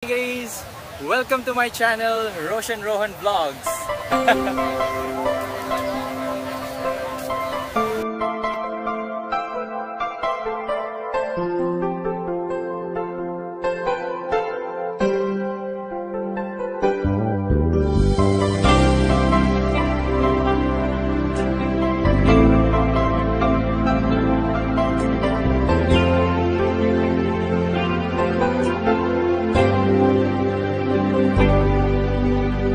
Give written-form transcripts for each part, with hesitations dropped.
Hey guys! Welcome to my channel, Roshan Rohan Vlogs.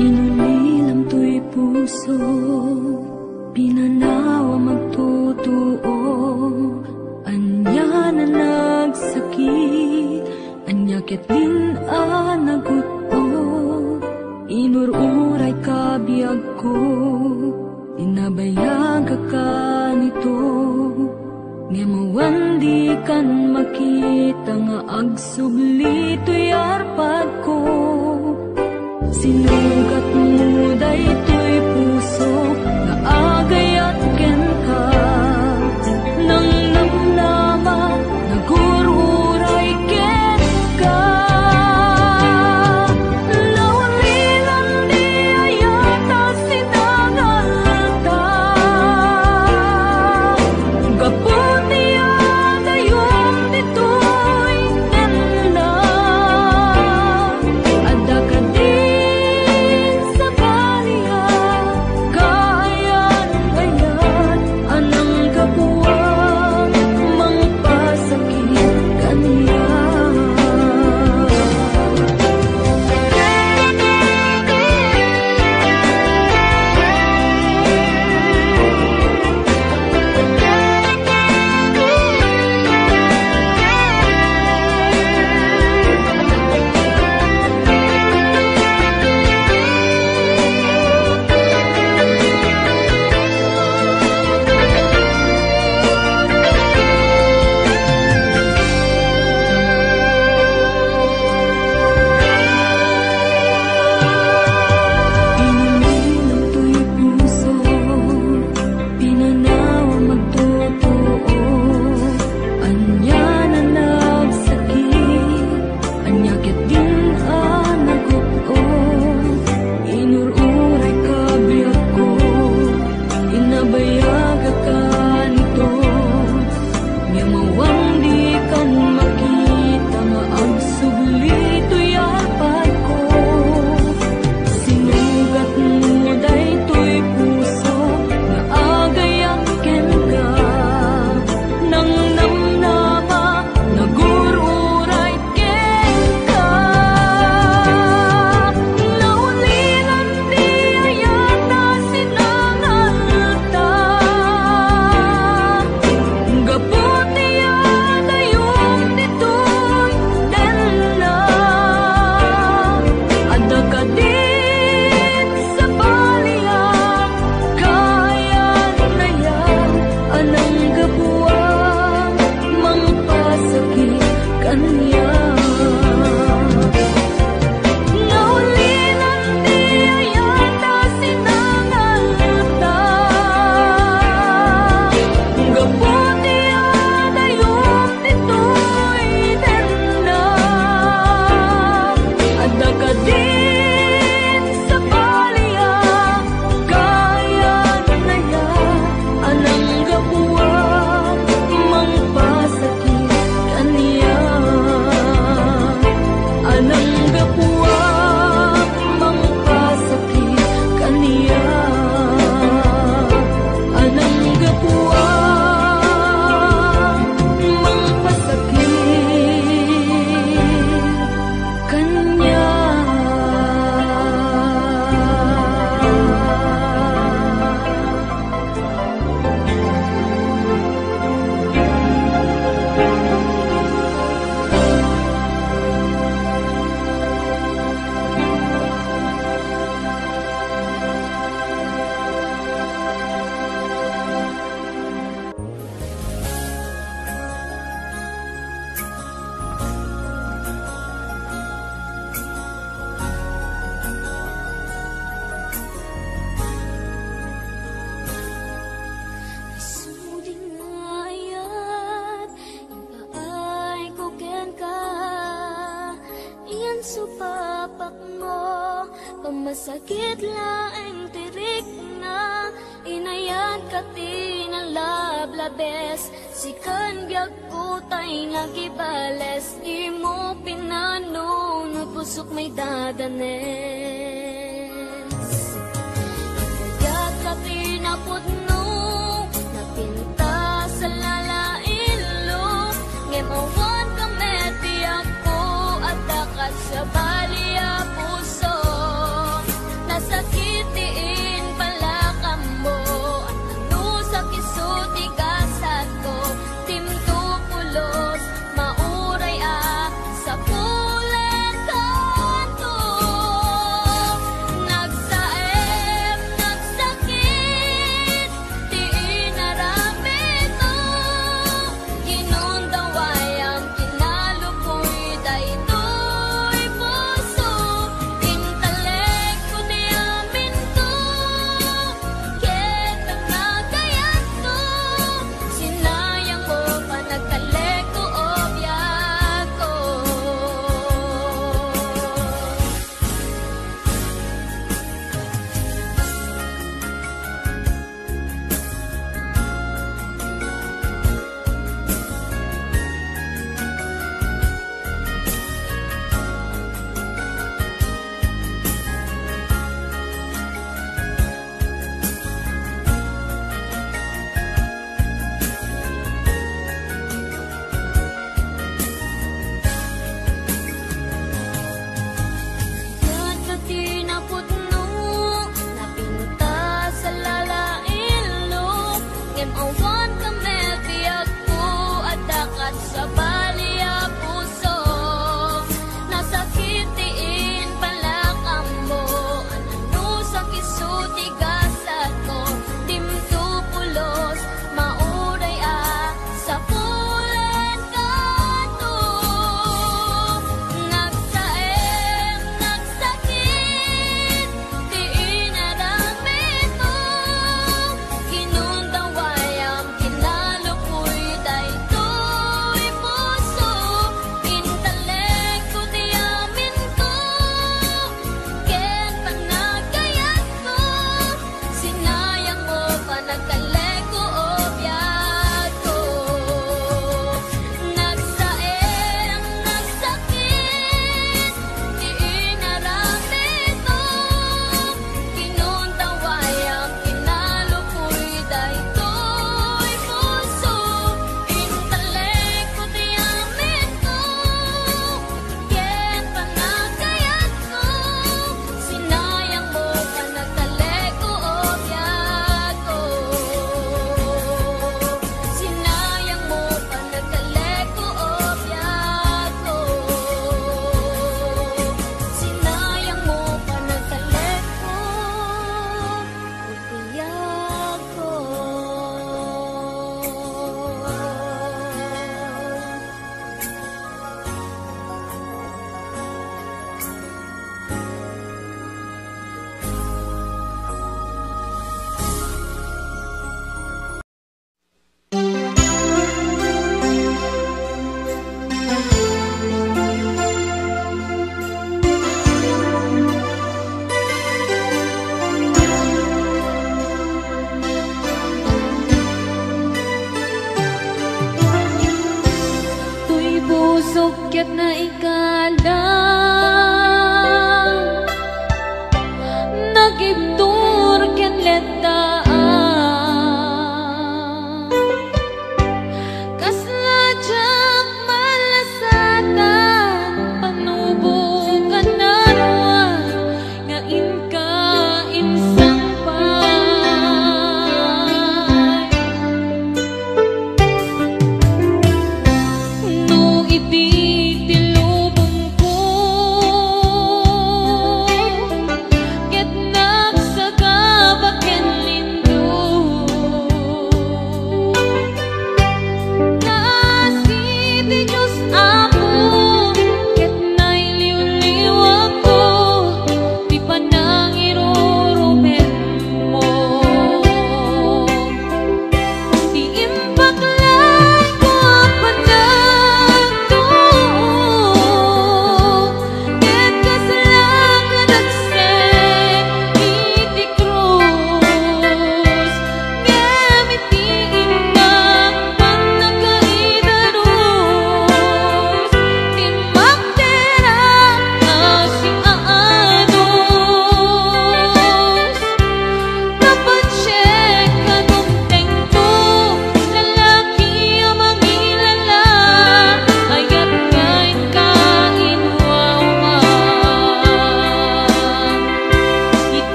Inulilam to'y puso, pinanawa magtutuo. Anya na nagsakit, anya ket din naguto. Inururay kabiyag ko, inabayag ka nito. Nga mawandi kan makita nga agsubli to'y arpad ko. Sinugat mo daytoy puso nga agayat ken ka. Nang namnama nagururay ken ka. Naulilan di ayata sinangalta. Gaputi agayom ditoy nenda. Adda ka di papak mo. Pamasakit laing tirik na inayan ka tinalablabes. Sikan biag kutay nagibales. Di mo pinanunod pusok may dadanes. Inayat ka tinapudno napinta sa lalailo. Ngemawan ka meti ako at dakat sa baliya puso. Nasakitiin pala ka mo at ano sa kisuti gasat ko. Timto pulos mauray sa pulen kanto.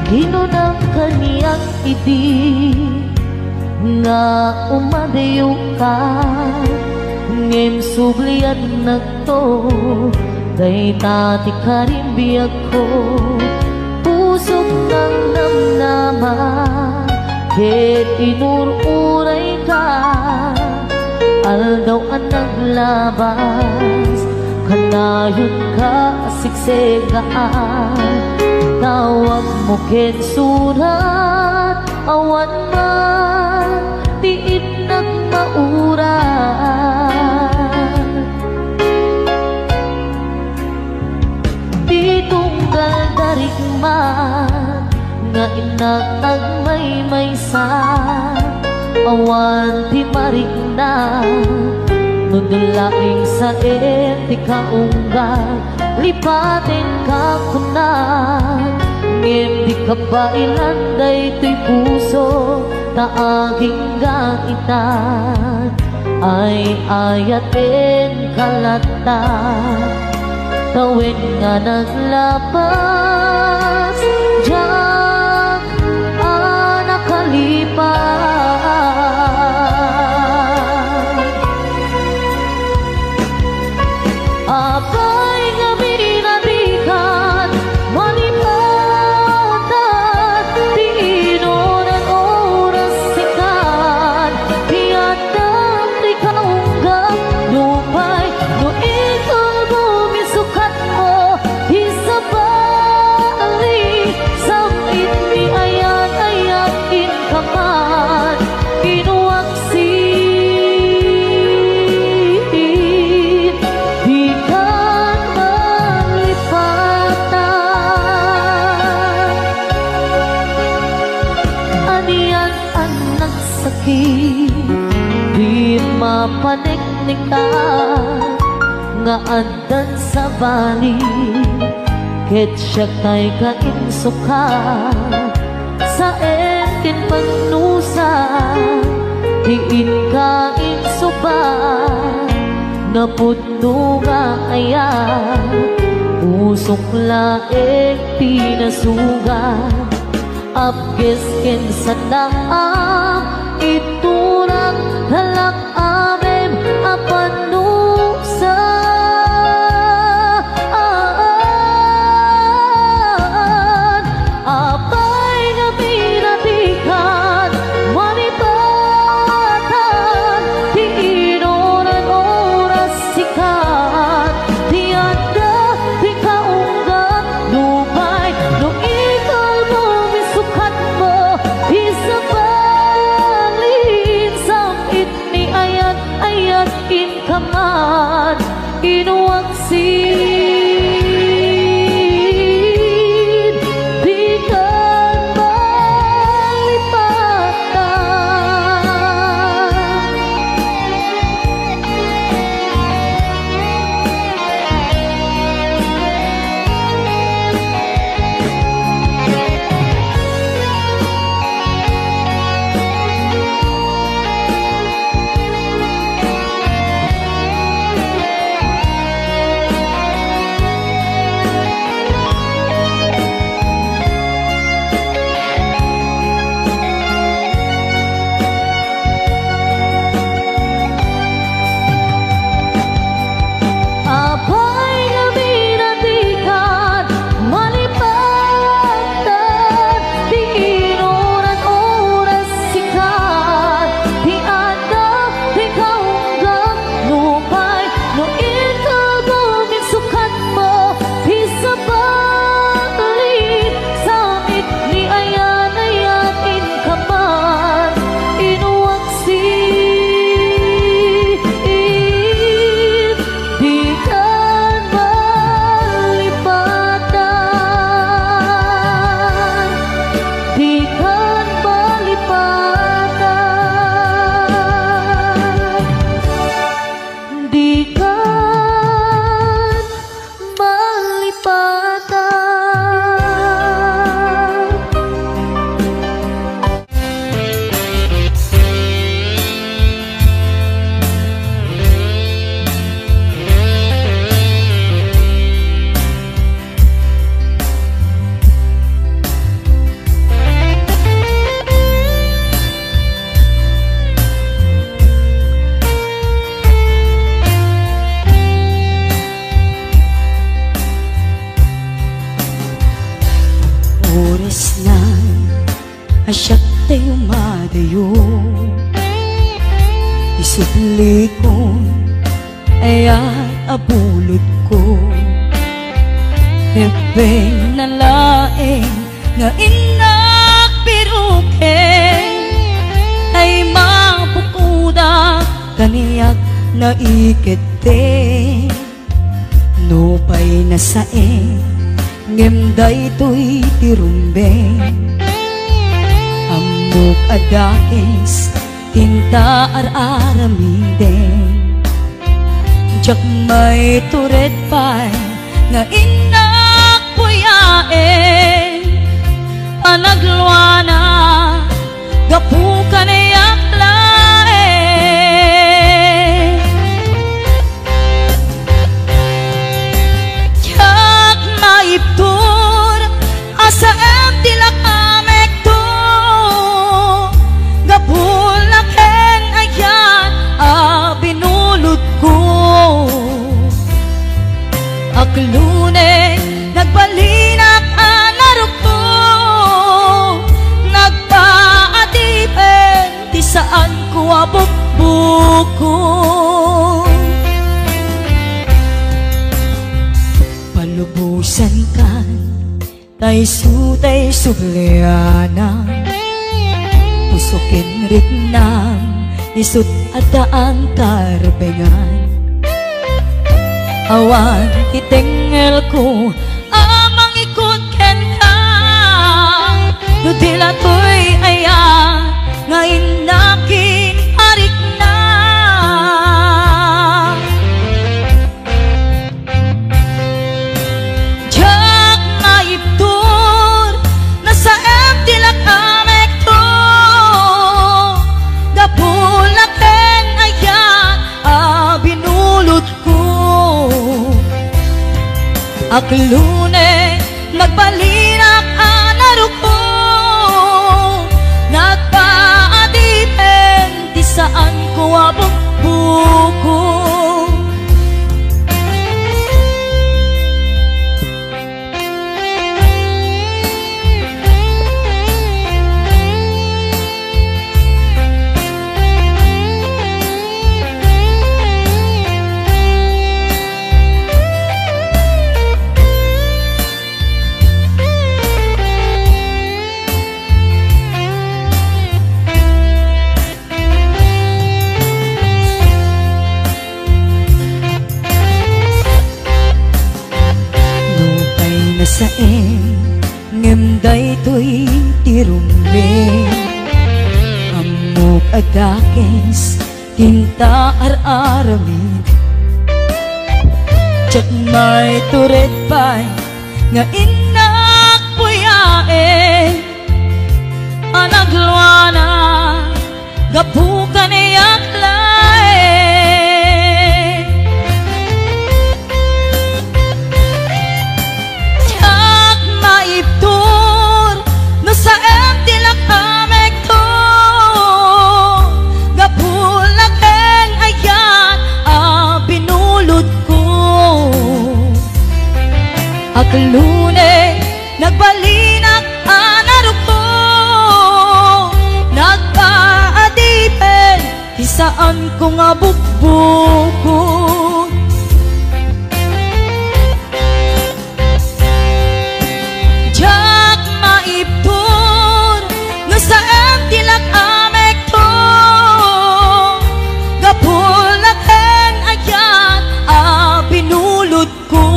Hinunang kaniyang idi nga umadayo ka, ngem sublian nagto day tati karimbiyag ko. Pusok ng namnaman ket inururay ka, aldaw ang naglabas kanayon ka siksegaan. Tawag mo ken surat awan man tiid nagmauran. Di tunggal darigman nga inatag may-maysa, awan ti marigna nudulaing sa eti kaunggal. Lipatin ka kunan ngem di ka ba ilanday to'y puso taaging gaitan. Ay ayatin kalata tawid nga naglapas diyak nakalipas. Abay nga binatikan malipatan di inoran oras sikan tiyatang di kaunggap lupay no ikaw bumisukat mo isabali samit mi ayan in kaman kinuwaksin di kan malipatan. Aniyan ang nagsakit di mapaneknikan nga andan sa bali ket siya kay kainsuka sa etin pagnusa diin kain suba na pudno nga ayan usok laeng pinasugan apges ken sanang iturang halak amem apanusa. Apay nga pinatikan malipatan di inoran oras sikat tiyanda di kaunggat lupay no ikaw bumisukat mo isabalin samit ni ayat in kaman inuwaksin di kan malipatan. isudli ko ayat abulod ko. Hepeng na laeng nga inak piruken ay mapukuda kaniyak na ikete. Nupay na saeng ngemday to'y tirumbeng amok adakes tinta ar-aramiden. Jak may turet pa'y nga inak puyaen panagluana gapu kanayak laen. Jak maiptur asa em tilak amek to gapulaken ayan binulot ko. Aklune nagbalinak anarok ko nagpaatipen di saan ko abukbuko. Palubusan kan tay sutay subliana pusukin riknam isut adaan karbengan. Awan itengel ko amang ikot ken ka nudila to'y ayan nga inakin arik na. Jak maiptur nasa em tilak amek to gapulaken ayan binulot ko. Aklune nagbalinak anarok ko nagpaadipen di saan ko abukbuko. Saeng ngemday to'y tirumbeng amok adakes tinta ar-aramid. Jak may turet pa'y nga inak puyaen anagluana gapu kanayak laen. Maiptur no sa em tilak amek to gapulaken ayan binulot ko. Aklune nagbalinak anarok ko nagpaadipen di saan ko nga bukbuko. Jak maiptur no sa em tilak amek to gapulaken ayan binulot ko.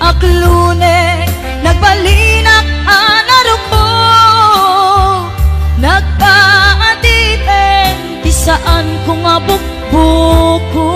Aklune nagbalinak anarok ko nagpaadipen di saan ko nga bukbuko.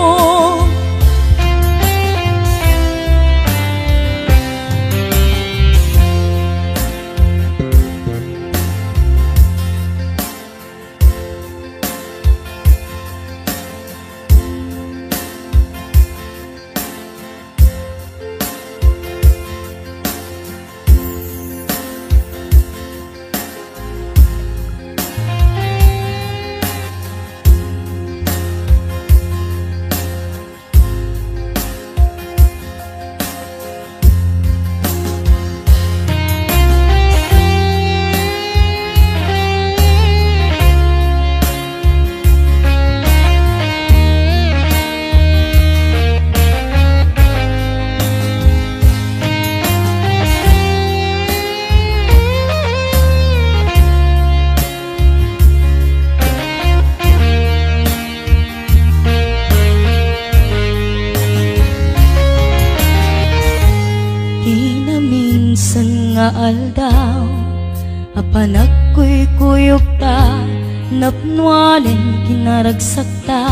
nga aldaw apanak ko'y kuyok ta napnuanin kinaragsakta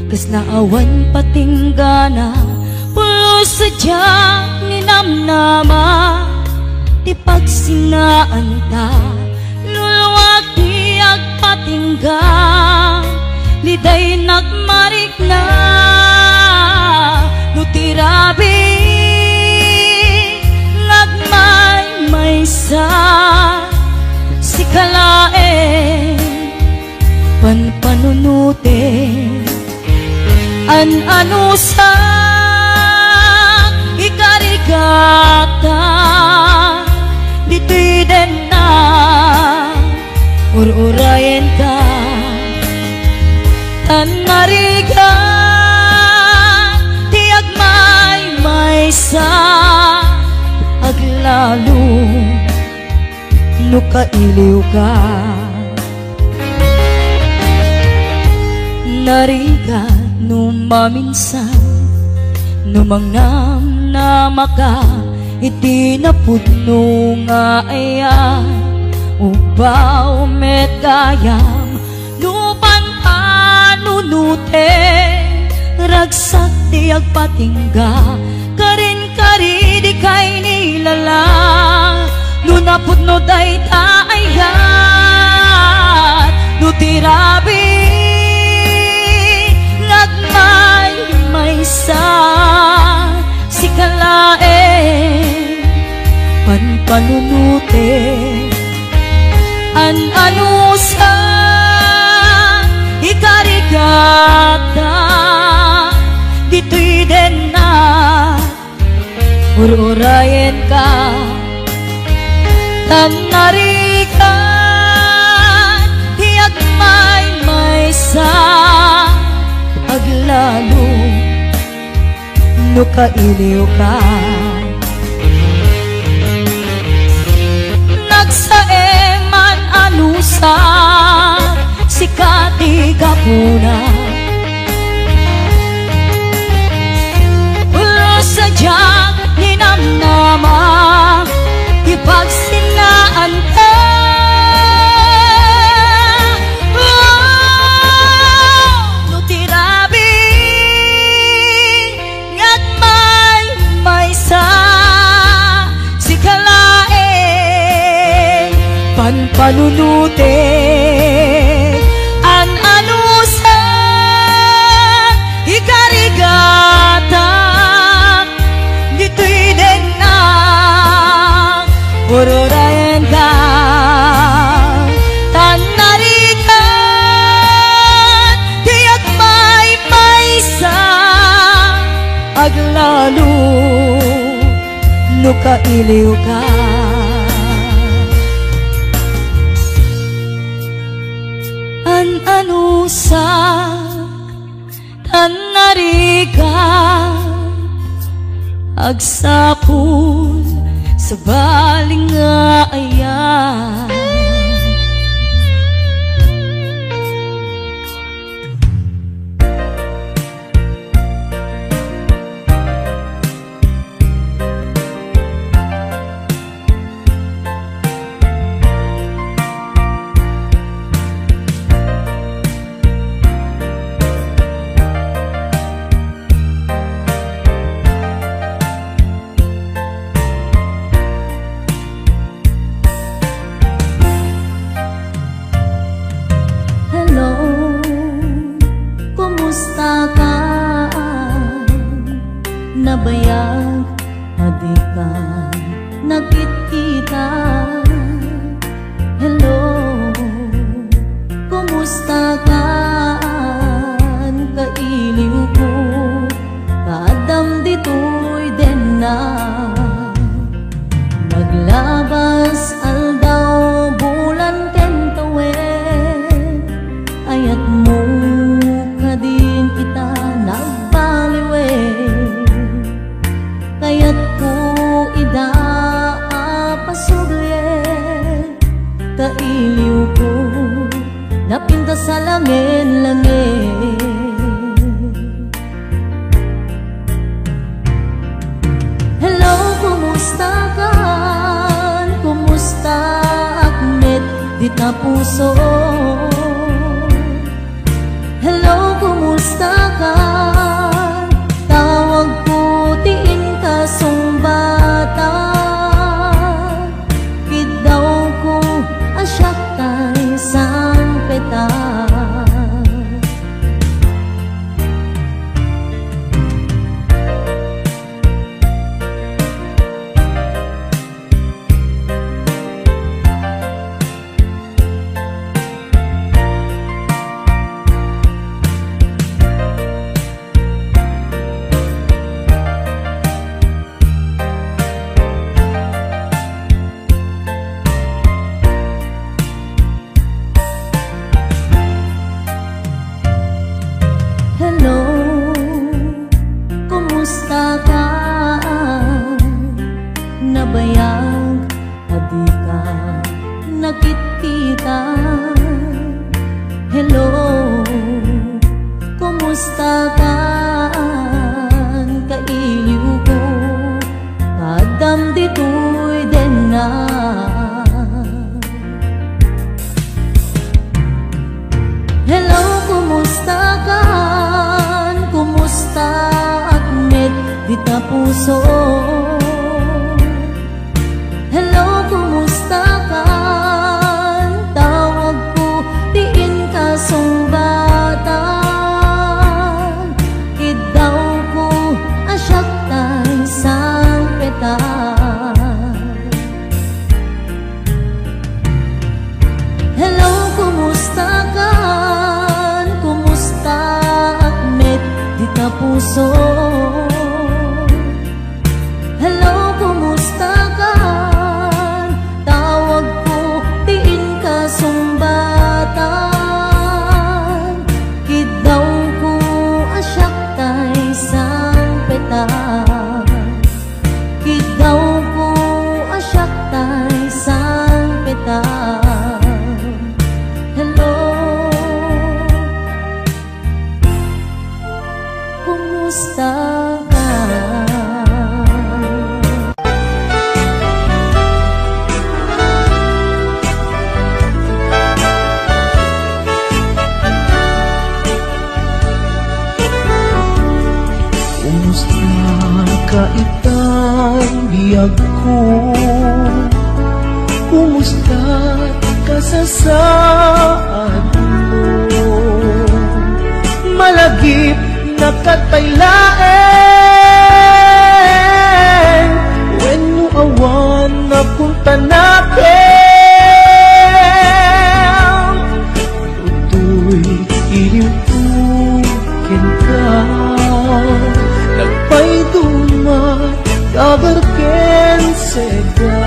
kas naawan patinggana pulo sadyang ninamnama ti pagsinaan ta luluwag ti agpatinggang liday nagmarik na nutirabi nagmay-maysa si kalae panpanunute an-ano sa ikarigata dito'y den na ur-urayen ka tanariga ti agmay-maysa aglalo no kailiw ka nariga no maminsan no mangnam na maka iti napudno nga aya ubaw met kayam no panpanunute ragsak ti agpatingga karin kari di kay nilala no napudno day taayat no tirabi nagmay-maysa si kalae panpanunute an-ano sa ikarigata dito'y den na ur-urayen ka tanarigan ti agmay-maysa aglalo no kailiw ka nagsaeman anusa si katigapuna ulo sadyang ninamnama ipagsinaan ka no tirabi ngagmay-maysa si kalae panpanunute an-ano sa ikarigata dito'y den na ur-urayen ka tanarigan ti agmay-maysa aglalo no kailiw ka an-ano sa tanarigan agsapul sa baling nga ayan ka puso. Hello, kumusta ka? Tawag ko, diin ka sumbatan. Idaw ko, asyak tayo sang petan. Hello, kumusta ka? Kumusta Ahmed, di ka puso? Hello, kumusta ka? Tawag ko, diin ka sumbatan. Kidaw ko, asyak tayo sang petan. Kidaw ko, asyak tayo sang petan. Hello, kumusta ka? Kumusta ka itang biyag ko? Kumusta ka sa saad mo? Malagip na kataylaen, when mo awan na punta natin. Utoy iliwtukin ka, nagpay dumat kabarken seda.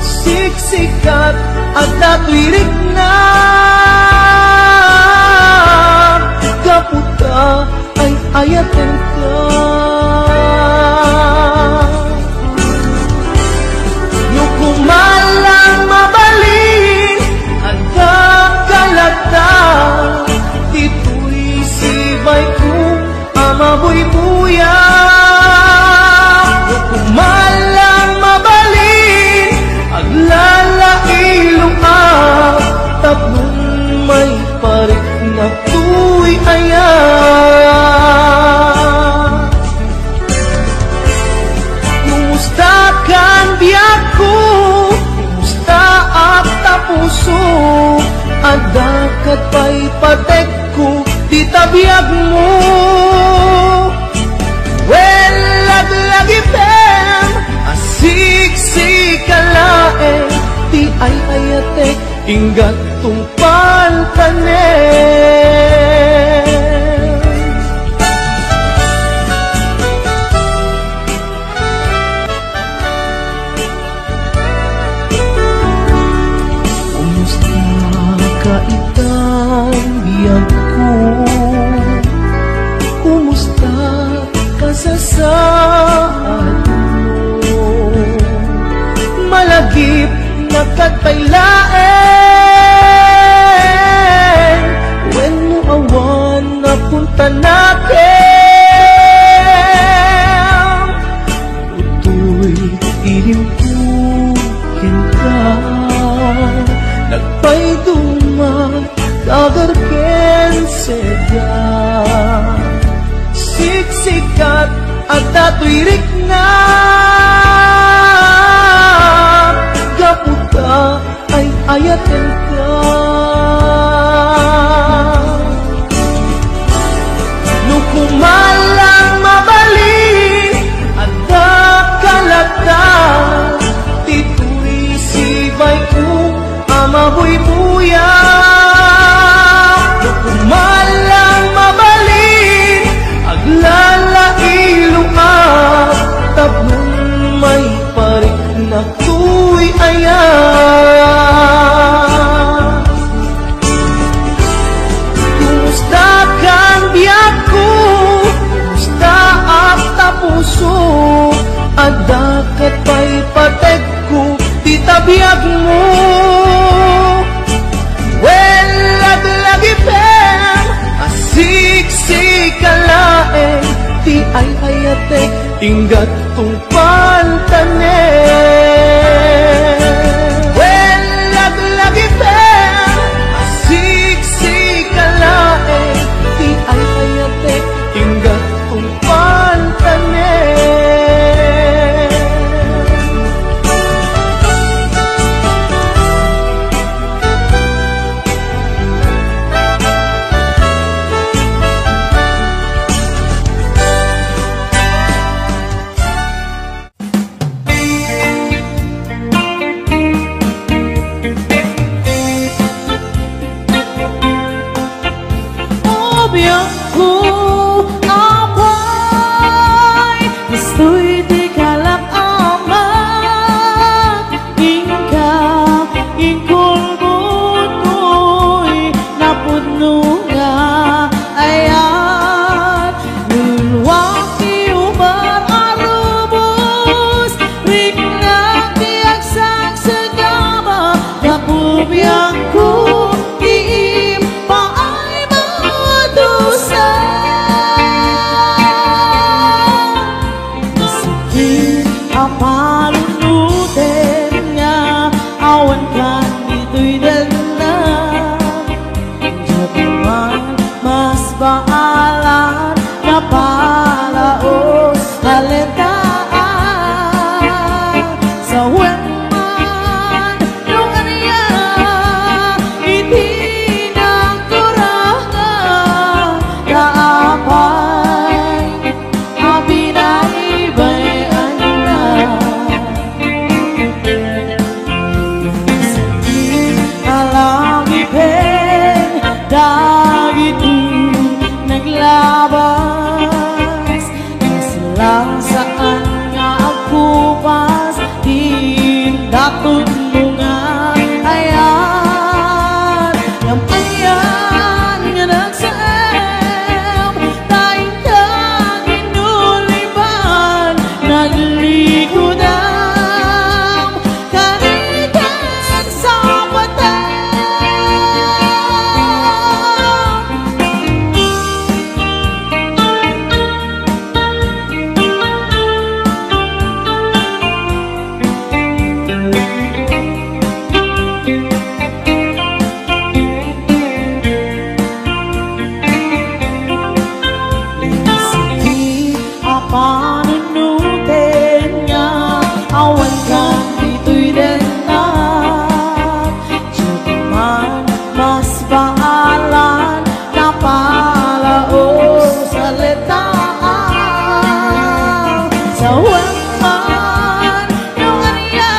Siksikat at natwirik na, kaputa ay ayaten ka. Nukumalang mabalin at kakalata, dito'y sibay ko amabuy-buya. Nukumalang mabalin at lalailong tapong may parik na tuy ayan. Kumusta kan biyak ko? Kumusta at tapuso? Adakat pa'y patek ko, di tabiyag mo. Well, lagi-pem, asik-sikalaeng, di ay ayatek, inggat tungpal tanen. Kumusta ka itang biyag ko? Kumusta ka sa saad mo? Malagip na kataylaen, when mo awan na punta natin. Utoy ilimpukin ka, nagpay dumat kagarken seda. Siksikat at natwirik na, kaputa ay ayaten ka. Nukumalang mabalin at kakalata, dito'y sibay ko amabuy-buya. Nukumalang mabalin at lalailong tapong may parik na tuy ayan. Kumusta kang biyak ko? Kumusta at tapuso? Adakat pa'y patek ko, di tabiyag mo. Well, lagi-pem, asik-sikalaeng, di ay ayatek, inggat tungpal tanen. Well, lagi-pem, asik-sikalaeng, di ay ayatek, inggat tungpal biangku apay gusto'y di kalak amat ingka ingkol butoy napuno nga ayan lulwaki umar arubos rik na tiyak sang segama kapubiyangku panunutin nga awan kan dito'y dalan Japaman mas baalan na palaos halitaan sa weman yung aniya itinang kurangan kaapay abinay-bay dagiti naglabas lang saan nga agpupas tindatod mo nga ayan yung ayan nga nagsam tayong kang inuliban naglikodan kanikan sa patay panunutin nga awan kan dito'y denat Japaman mas baalan na palaos halitaan sa weman yung aniya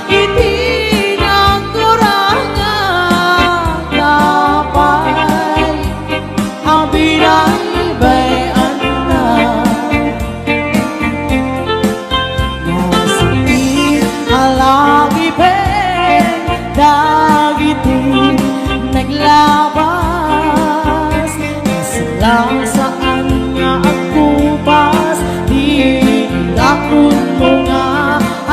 itinang kurangan kapay ang binay-bay halagi pen dagiti naglabas lang saan nga agpupas di lakon mo nga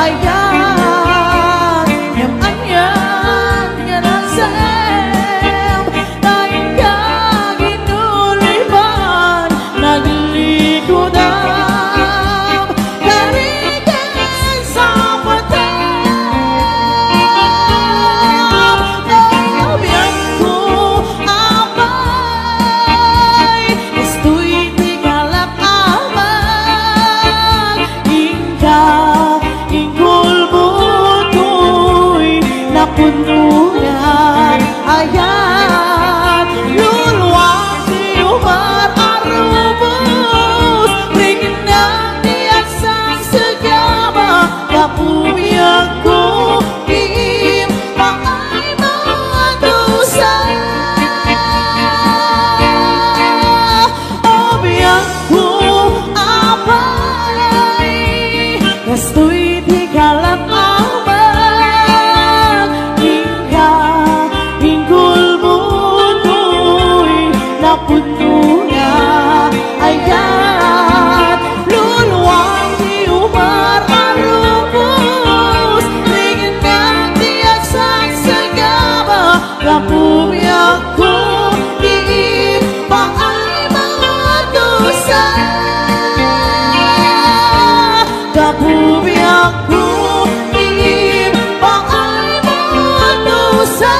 ayan yung anyan nga nagsam tayong kaginuliban naglikodan karikan sa punungan ayan luluwaki umar arubos ringin ng tiyak sang segama kapubiyangku diim paay mga dosa o biyangku apay gasto'y di kalap puno nga ayan luluwaki umar arubos ringin ng tiyak sang segama kapubiyangku diim paay mga dosa kapubiyangku diim paay mga dosa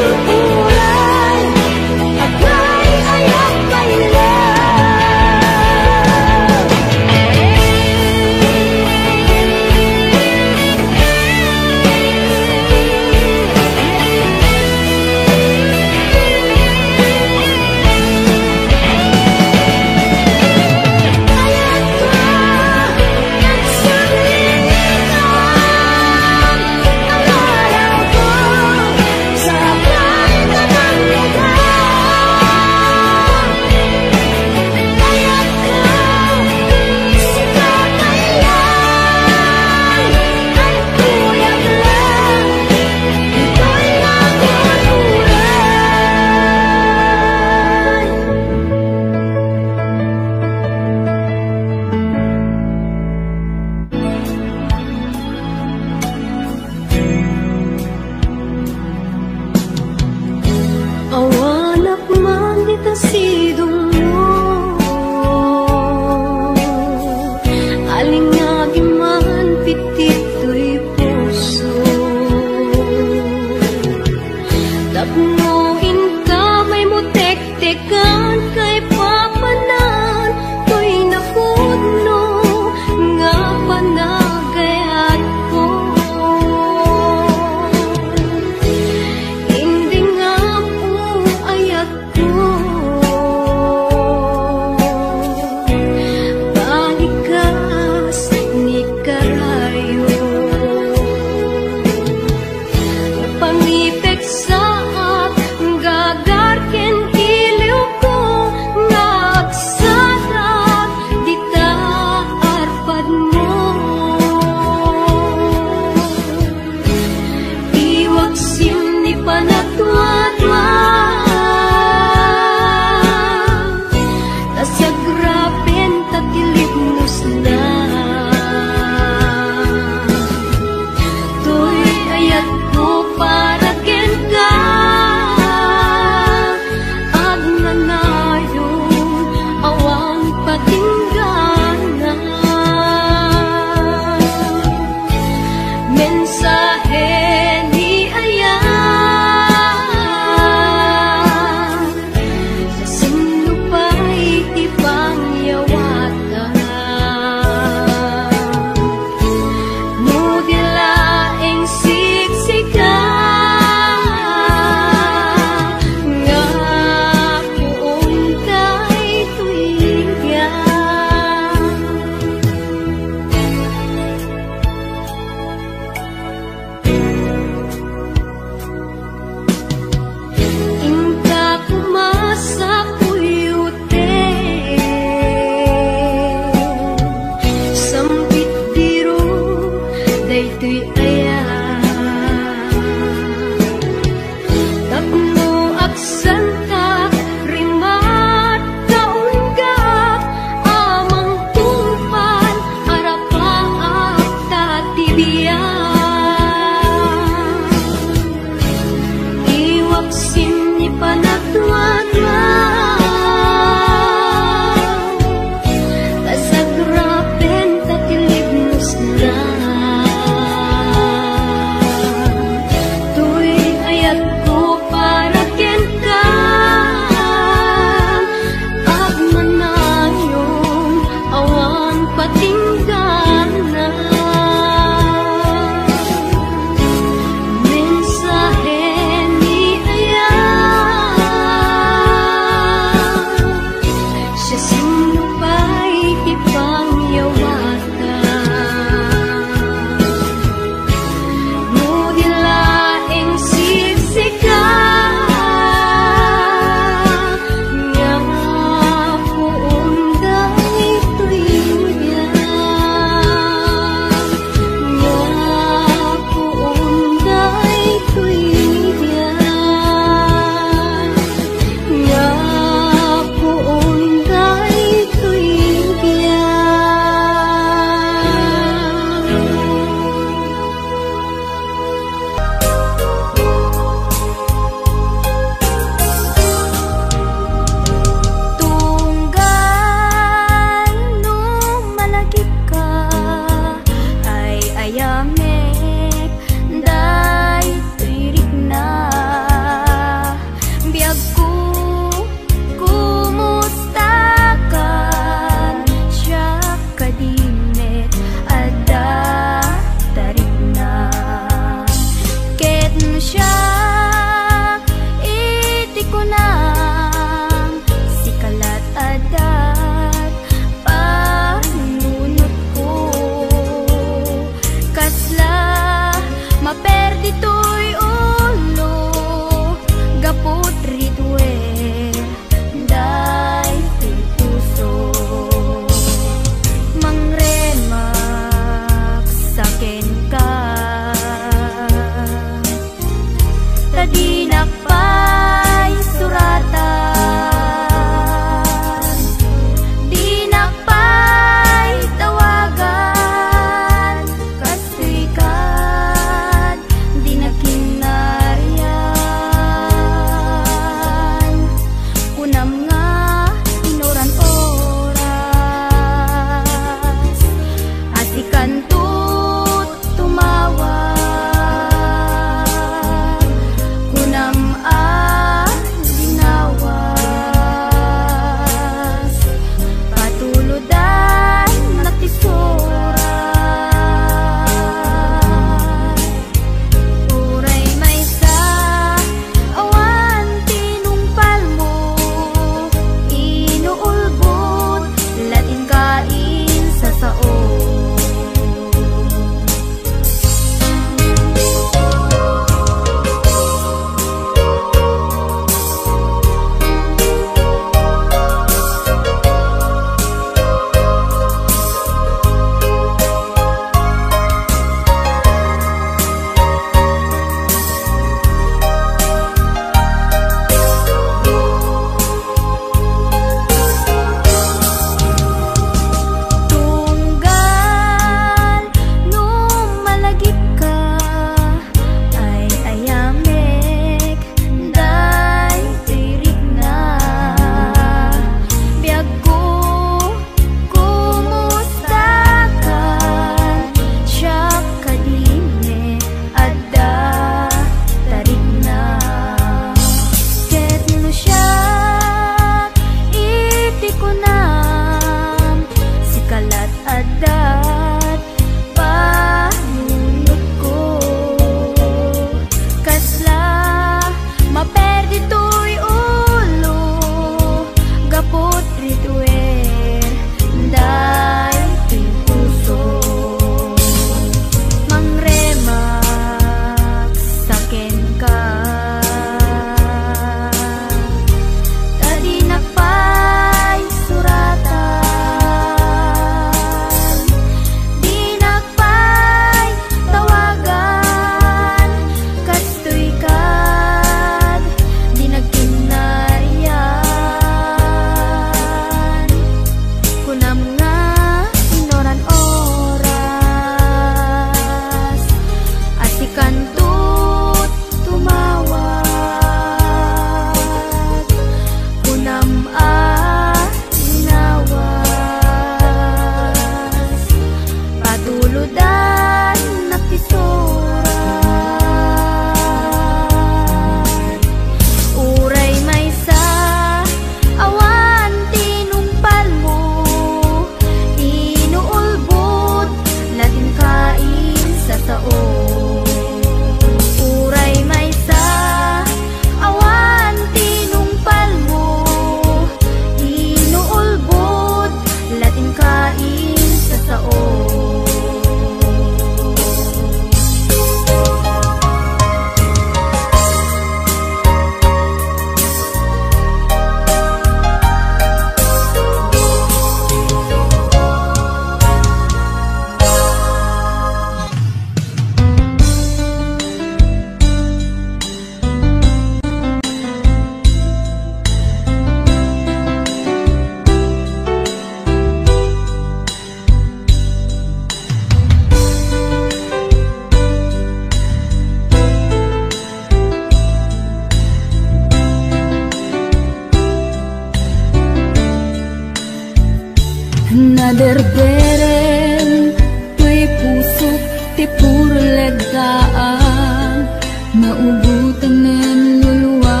Naderderen tuy pusok ti puro ledaan, naubutan ng luluwa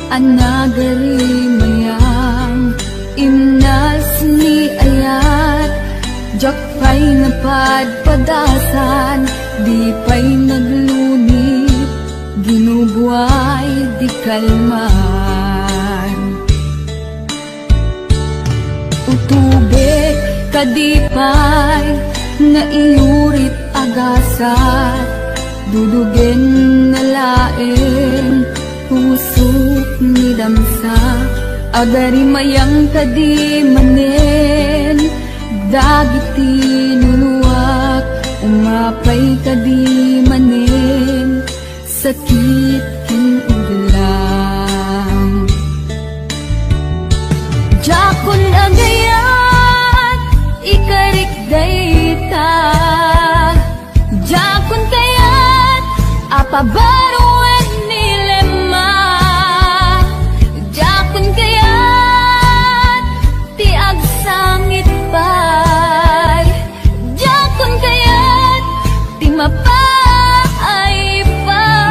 anagari mayang imnas ni ayat. Jak pa'y napadpadasan, di pa'y naglunit, ginubuhay di kalman. Utubek kadipay na iurit agasat, dudugen na laeng pusok ni damsa. Agari mayang kadi manen, dagiti nunuak, umapay kadi manen, sakit kin uglang. Jakon agayat, ikarik dayta, jakon kayat, apabaruan nilema, jakon kayat, ti agsangit pay, jakon kayat, ti mapay pay.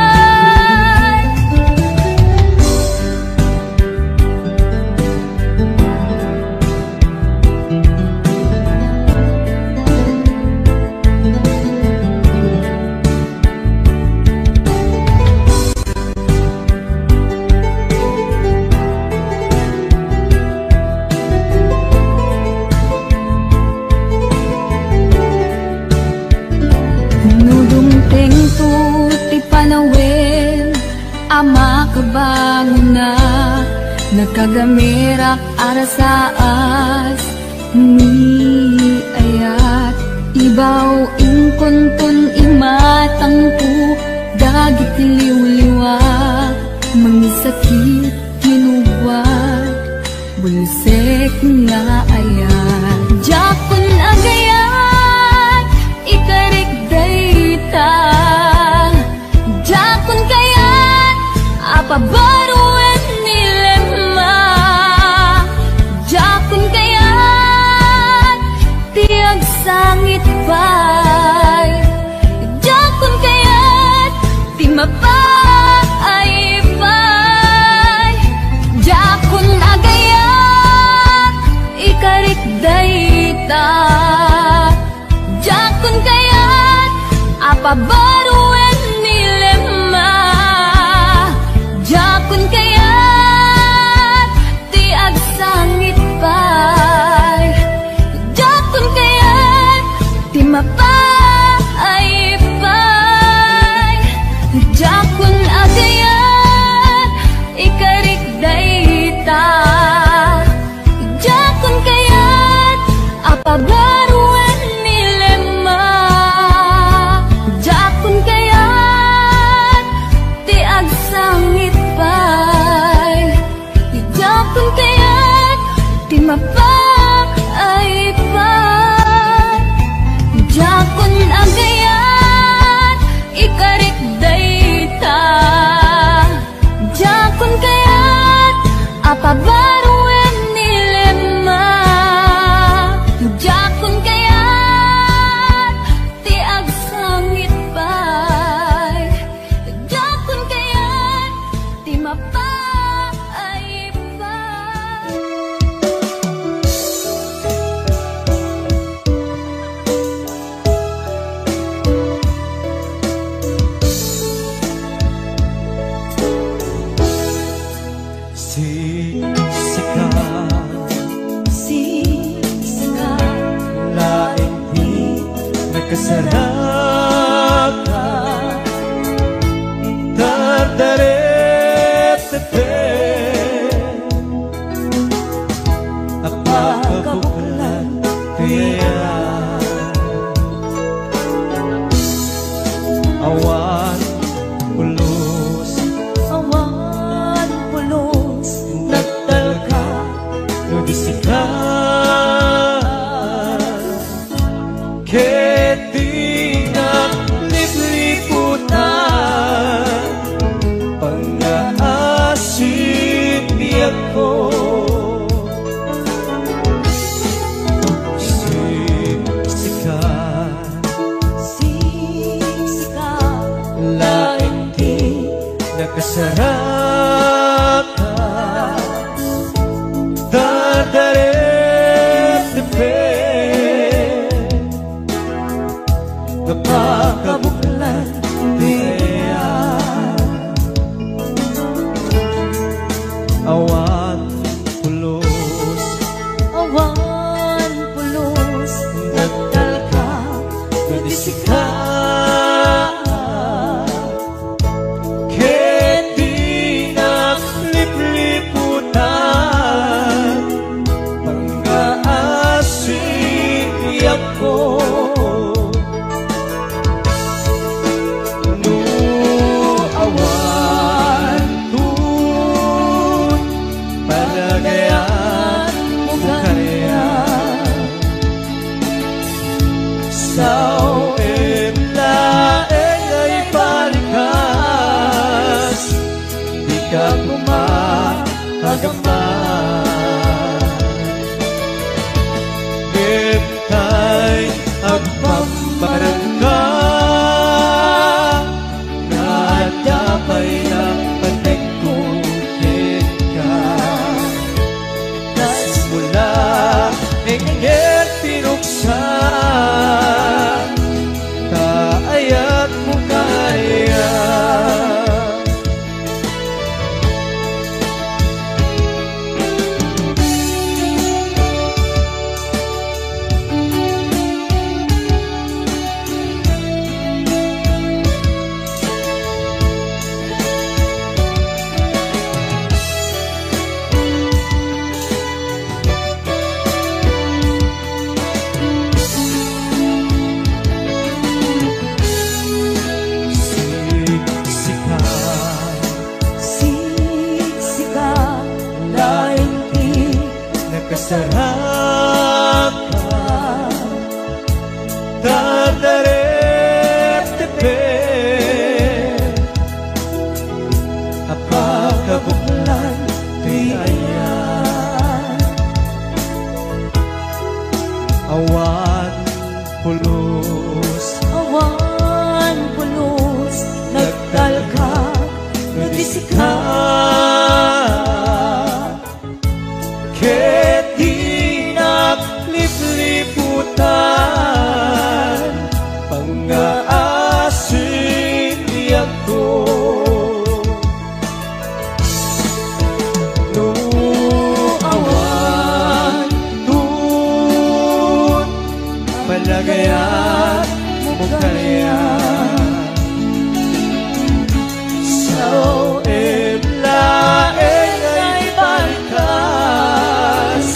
Nudumteng tu ti panawin, ama kabangon na, nagkagamirak arasaas ni ayat. Ibaw ingkontun imatangku, dagit liwliwa, mangisakit kinuwag, bulsek nga ayat. Jakon agayat, ikarik dayta, jakon kayat, apabaruan nilema, jakon kayat, tiag sangit pay, jakon kayat, ti mapay pay. Jakon agayat, ikarik dayta, jakon kayat, apabaruan nilema, jakon kayat, ti agsangit pay, jakon kayat, ti mapay pay. Jakon agayat, ikarik dayta, jakon kayat, apabaruan nilema, jakon kayat, ti agsangit pay, jakon kayat, ti mapay pay. Jakon agayat, ikarik dayta, jakon kayat, apabaruan nilema, jakon kayat, ti agsangit pay, jakon kayat, ti mapay pay. Siksikan, laing di nagkasarakan, dardaret-daret, apakabuklan kaya awan pulos, nagtalka nudisikan, keting ang lipliputan, pang-aasip ko. awan pulos, Awan pulos, nagdal ka, nadisika. ket di naglipliputan, pang-aasing ko. No awan tun, palagayan mo kaya. Sao laeng ay balikas, di ka kumahagaman. Gitay agpambarang ka, nadapay na patikukit ka. Tas mula ingit pinuksan, kaayat mo kaya. Siksika, laing di Nakasarap ka, tadarep-tepet, apakabuklan di ayan. Awan pulos, awan pulos, nagdal ka, nadisika. ket di naglipliputan, pang-aasing ko. No awan tun, palagayan mo kaya. Sao laeng ay balikas,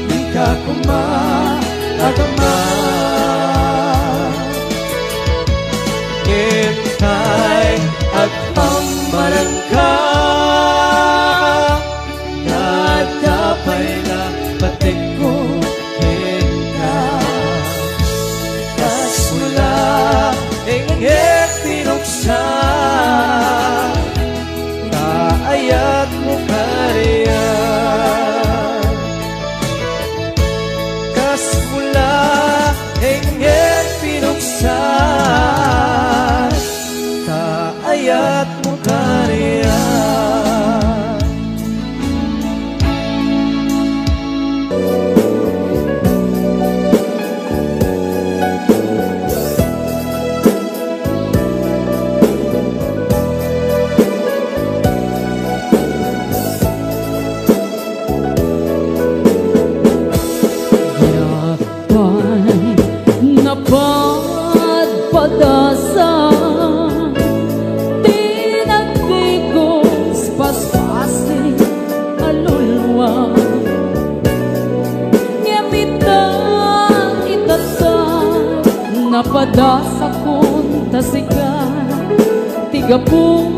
di ka kumahagaman. Gitay agpambarang ka, nadapay na patikukit ka. Tas mula ingit pinuksan, kaayat mo kaya. Kas mula ingit pinuksan, kaayat mo kaya. Napadpadasan, tinagtigos paspasin alulwa. Ngamitan itatan, napadasa kung tasigan, tigapunan.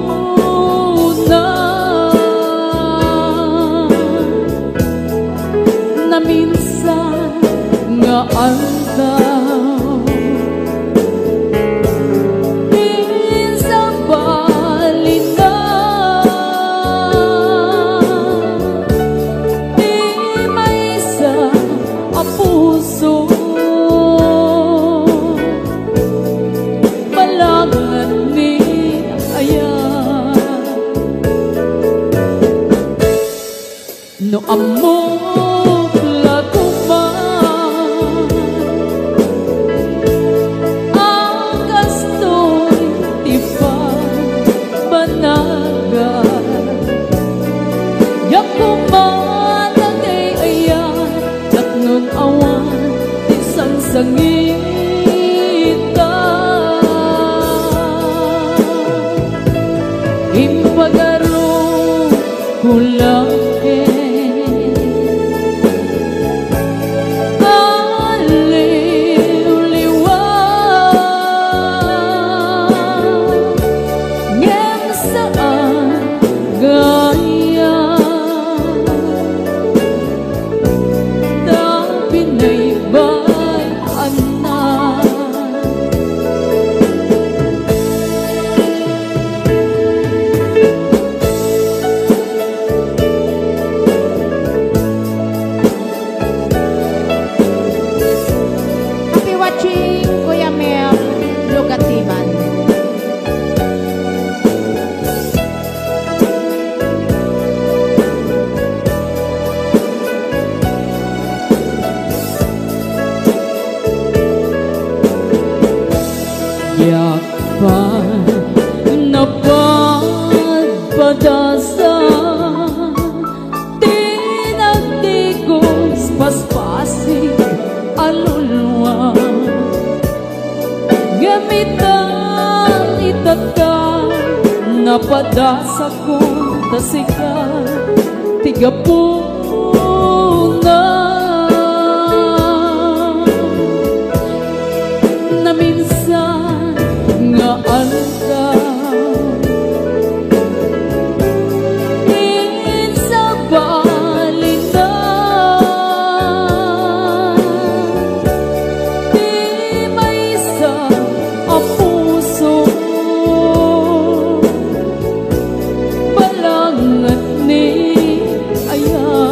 Na minsan nga andaw, no amok lakuman, ang gastoy tipa banaga, Yakuman ang ayan Taknon awan Isang sangita Impagaro kulake Aliw-liwa Ngem saan gaya Da pinaybay anak Happy watching, Kuya Mel Lugatiman. Yakpan napagpadasa Tinagdigos paspasig alulwa Gamitan itata napadasa ko tasika Tigapuna na minsan nga aldaw sa balitan di may isa ang puso balangat ni ayan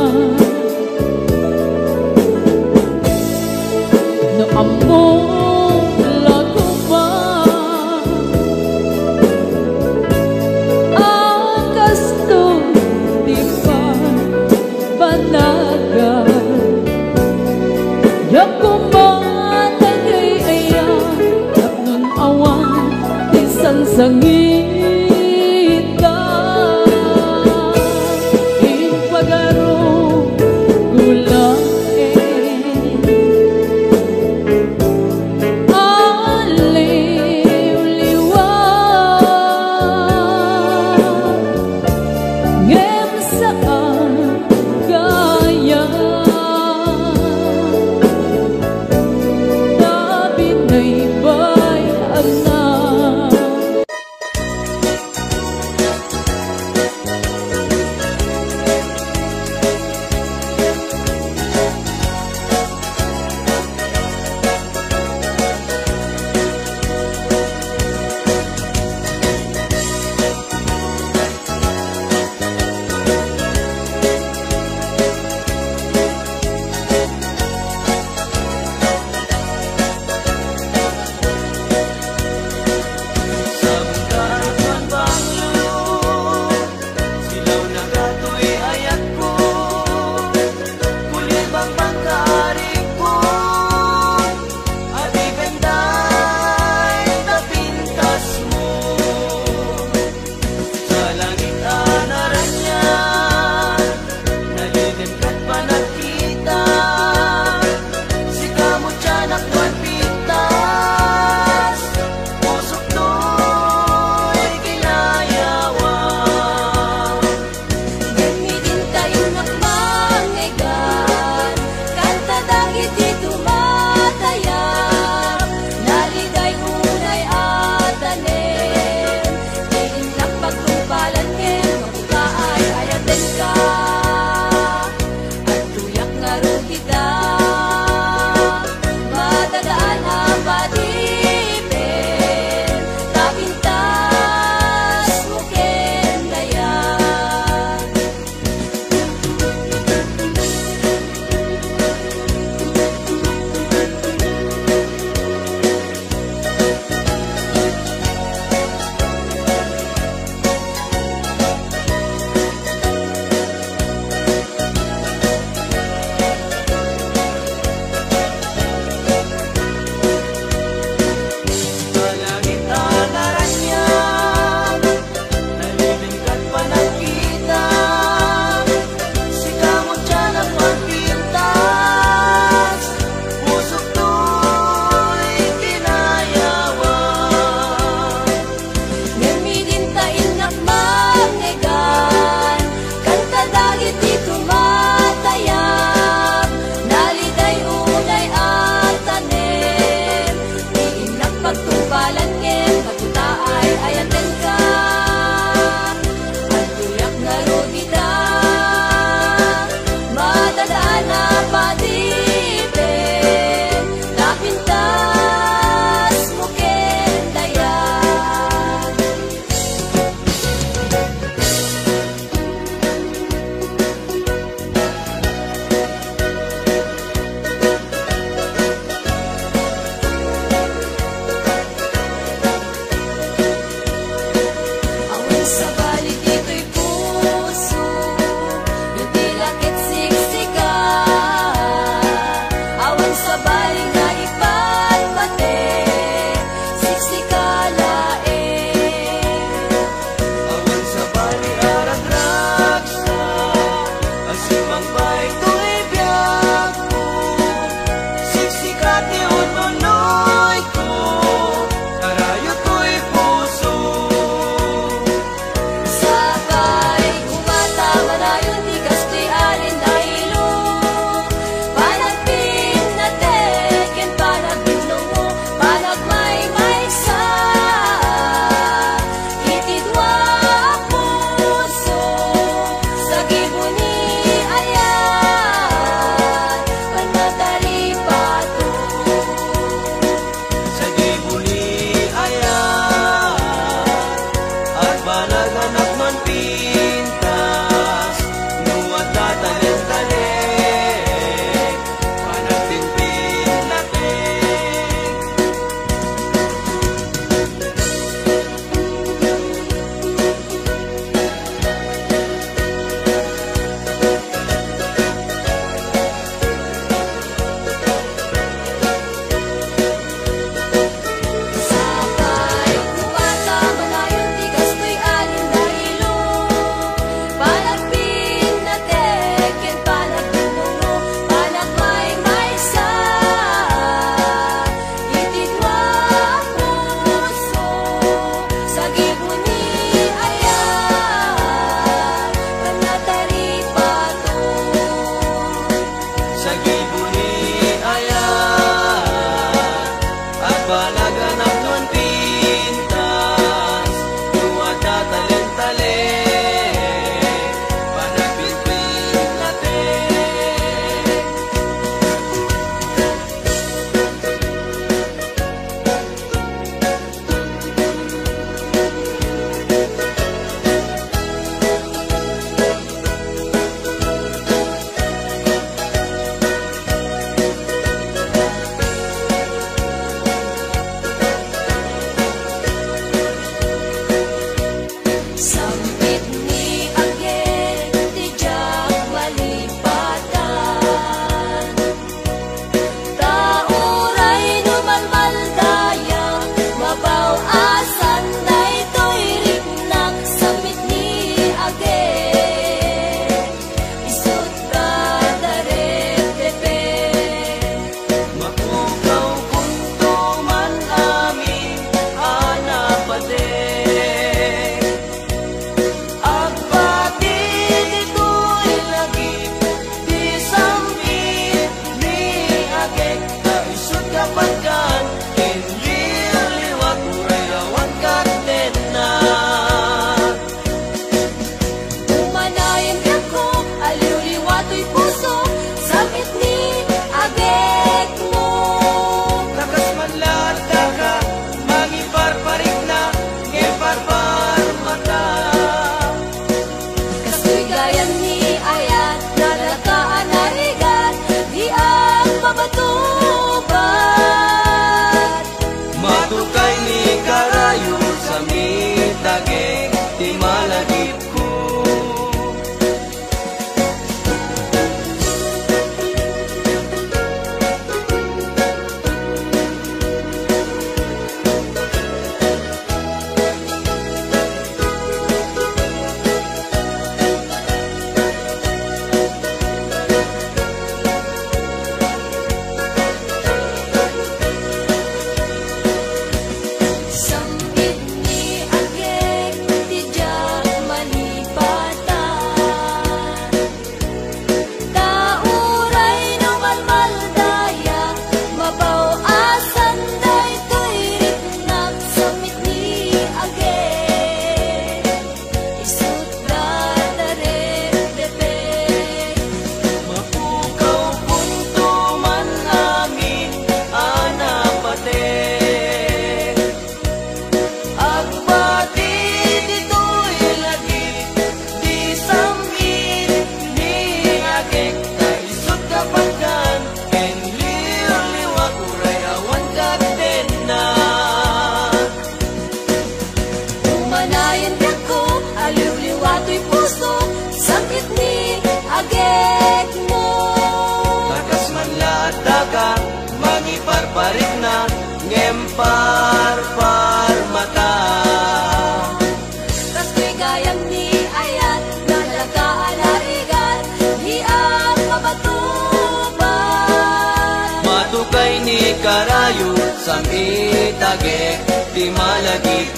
malipatan. Tauray numalmaldaya, mabawasan daytoy riknak samit ni age. Isut ka daretepe, Mapukaw kunto man amin anapate. Agpati dito'y lagi di sambit ni agek. Kaisut kapagkan inliliwag urayawan katena. umanayan ako, aliw-liwato'y puso, sakit ni agek mo. Takas man lata ka, mangiparparik na, ngeparpar mata. Kastoy gayam ni ayat, nalakaan narigat, di ang pabatubat. Matukay ni karayo sa mitageng, di malagip ko. Sambit ni agek, di jak malipatan. Tauray numalmaldaya, mabawasan daytoy riknak samit ni agek. Isut ka daretepe, Mapukaw punto man amin anapate. Agpati dito'y lagi di sambit ni agek. Kaisut kapagkan enliliwag urayawan katena. umanayan ako, aliw-liwato'y puso, sakit ni agek mo. Takas man lata ka, mangiparparik na, ngemparpar mata. Kastoy gayam ni ayat, nalagaan narigat, di ang mabatubat. Matukay ni karayo sa mitagek, di malagip